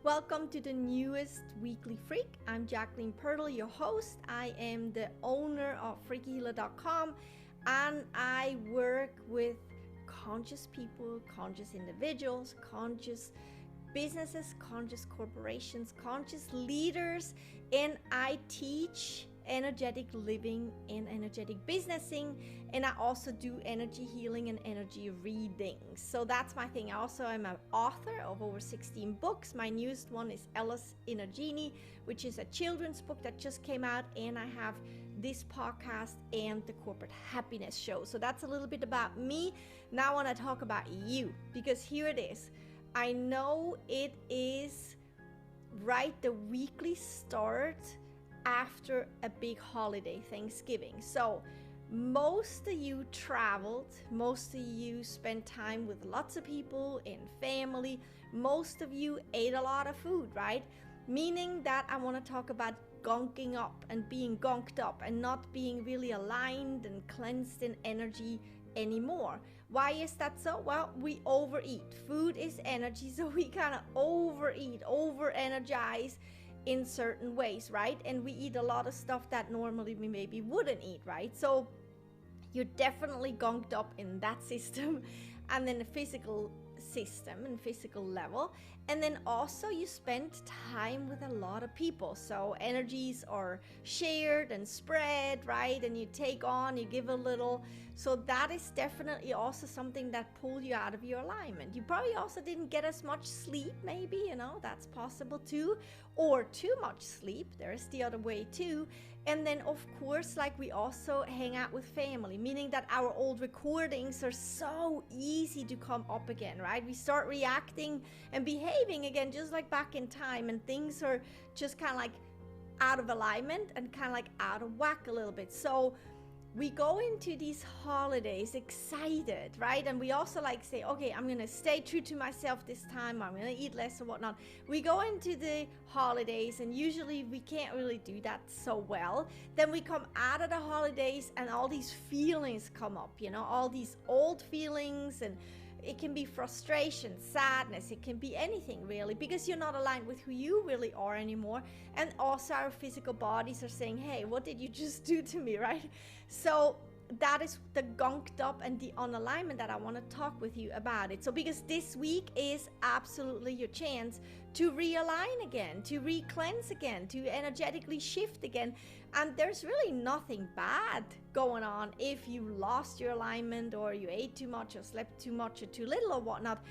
Welcome to the newest weekly freak. I'm Jacqueline Pirtle, your host. I am the owner of FreakyHealer.com, and I work with conscious people, conscious individuals, conscious businesses, conscious corporations, conscious leaders, and I teach energetic living and energetic businessing, and I also do energy healing and energy readings. So that's my thing. I also am an author of over 16 books. My newest one is Ella's Inner Genie, which is a children's book that just came out, and I have this podcast and the Corporate Happiness Show. So that's a little bit about me. Now I want to talk about you, because here it is. I know it is right the weekly start after a big holiday, Thanksgiving. So most of you traveled, most of you spent time with lots of people and family, most of you ate a lot of food, right? Meaning that I want to talk about gunking up and being gunked up and not being really aligned and cleansed in energy anymore. Why is that so? Well, we overeat. Food is energy, so we kind of overeat, over-energize in certain ways, right? And we eat a lot of stuff that normally we maybe wouldn't eat, right? So you're definitely gunked up in that system, and then the physical system and physical level. And then also you spend time with a lot of people, so energies are shared and spread, right? And you take on, you give a little. So that is definitely also something that pulled you out of your alignment. You probably also didn't get as much sleep, maybe, that's possible too, or too much sleep. There's the other way too. And then of course, like, we also hang out with family, meaning that our old recordings are so easy to come up again, right? We start reacting and behaving again just like back in time, and things are just kind of like out of alignment and kind of like out of whack a little bit. So we go into these holidays excited, right? And we also like say, okay, I'm gonna stay true to myself this time, I'm gonna eat less or whatnot. We go into the holidays, and usually we can't really do that so well. Then we come out of the holidays and all these feelings come up, all these old feelings, and it can be frustration, sadness, it can be anything really, because you're not aligned with who you really are anymore. And also our physical bodies are saying, hey, what did you just do to me, right? So that is the gunked up and the unalignment that I want to talk with you about it. So because this week is absolutely your chance to realign again, to re-cleanse again, to energetically shift again. And there's really nothing bad going on if you lost your alignment, or you ate too much, or slept too much, or too little, or whatnot.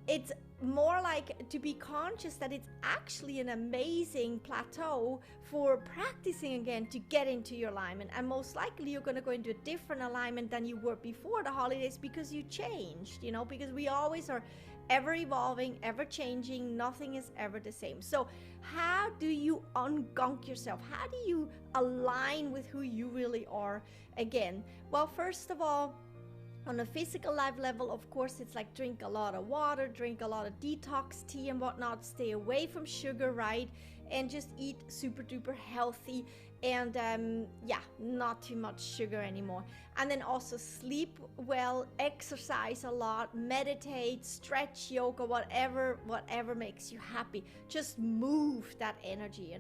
It's more like to be conscious that it's actually an amazing plateau for practicing again to get into your alignment. And most likely you're going to go into a different alignment than you were before the holidays, because you changed, because we always are ever evolving, ever changing. Nothing is ever the same. So how do you ungunk yourself? How do you align with who you really are again? Well, first of all, on a physical life level, of course, it's like drink a lot of water, drink a lot of detox tea and whatnot, stay away from sugar, right? And just eat super duper healthy, and not too much sugar anymore. And then also sleep well, exercise a lot, meditate, stretch, yoga, whatever makes you happy. Just move that energy,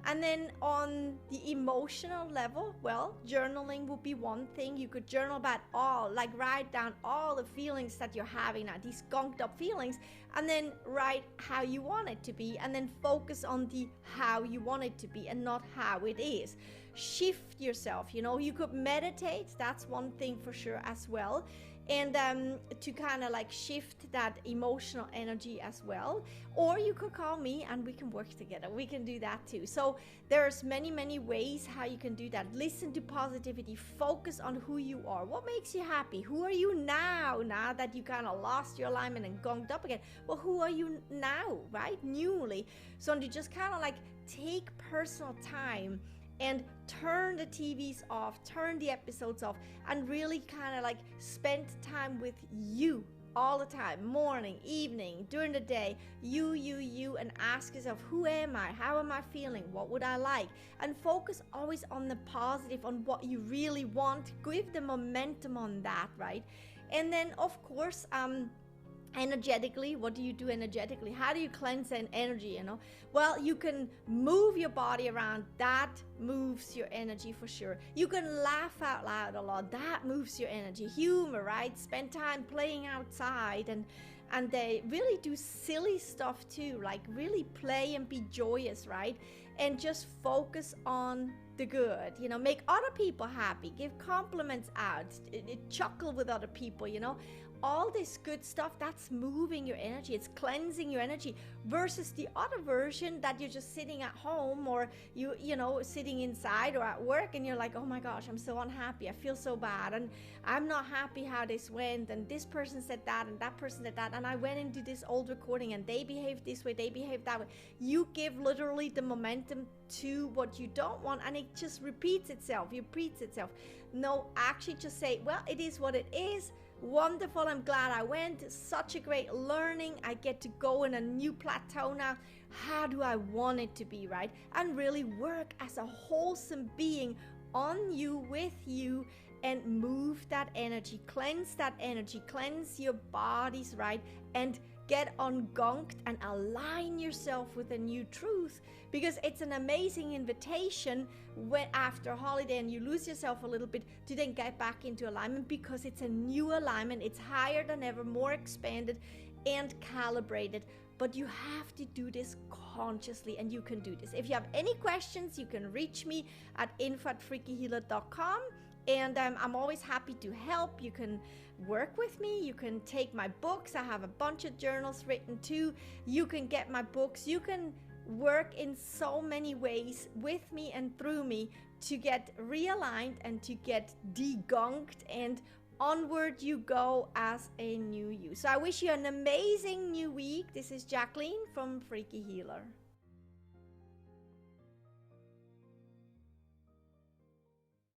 And then on the emotional level, well, journaling would be one thing. You could journal about write down all the feelings that you're having now, these gunked up feelings, and then write how you want it to be, and then focus on the how you want it to be and not how it is. Shift yourself, you could meditate, that's one thing for sure as well. And to kind of like shift that emotional energy as well. Or you could call me and we can work together. We can do that too. So there's many ways how you can do that. Listen to positivity, focus on who you are. What makes you happy? Who are you now that you kind of lost your alignment and gunked up again? Well, who are you now, right? Newly. So you just kind of like take personal time and turn the TVs off, turn the episodes off, and really kind of like spend time with you all the time, morning, evening, during the day, you, and ask yourself, who am I? How am I feeling? What would I like? And focus always on the positive, on what you really want. Give the momentum on that, right? And then, of course, energetically. What do you do energetically? How do you cleanse an energy, you know? Well, you can move your body around. That moves your energy for sure. You can laugh out loud a lot. That moves your energy. Humor, right? Spend time playing outside, and they really do silly stuff too, like really play and be joyous, right? And just focus on the good, you know, make other people happy, give compliments out, chuckle with other people, you know, all this good stuff. That's moving your energy, it's cleansing your energy, versus the other version that you're just sitting at home, or you know, sitting inside or at work, and you're like, oh my gosh, I'm so unhappy, I feel so bad, and I'm not happy how this went, and this person said that, and that person said that, and I went into this old recording and they behaved this way, they behaved that way. You give literally the momentum to what you don't want, and it just repeats itself. No, actually just say, well, it is what it is. Wonderful, I'm glad I went. Such a great learning. I get to go in a new plateau now. How do I want it to be, right? And really work as a wholesome being on you, with you, and move that energy, cleanse that energy, cleanse your bodies, right? And get ungunked and align yourself with a new truth, because it's an amazing invitation when after a holiday and you lose yourself a little bit to then get back into alignment, because it's a new alignment. It's higher than ever, more expanded and calibrated. But you have to do this consciously, and you can do this. If you have any questions, you can reach me at info@freakyhealer.com. And I'm always happy to help. You can work with me. You can take my books. I have a bunch of journals written too. You can get my books. You can work in so many ways with me and through me to get realigned and to get degunked, and onward you go as a new you. So I wish you an amazing new week. This is Jacqueline from Freaky Healer.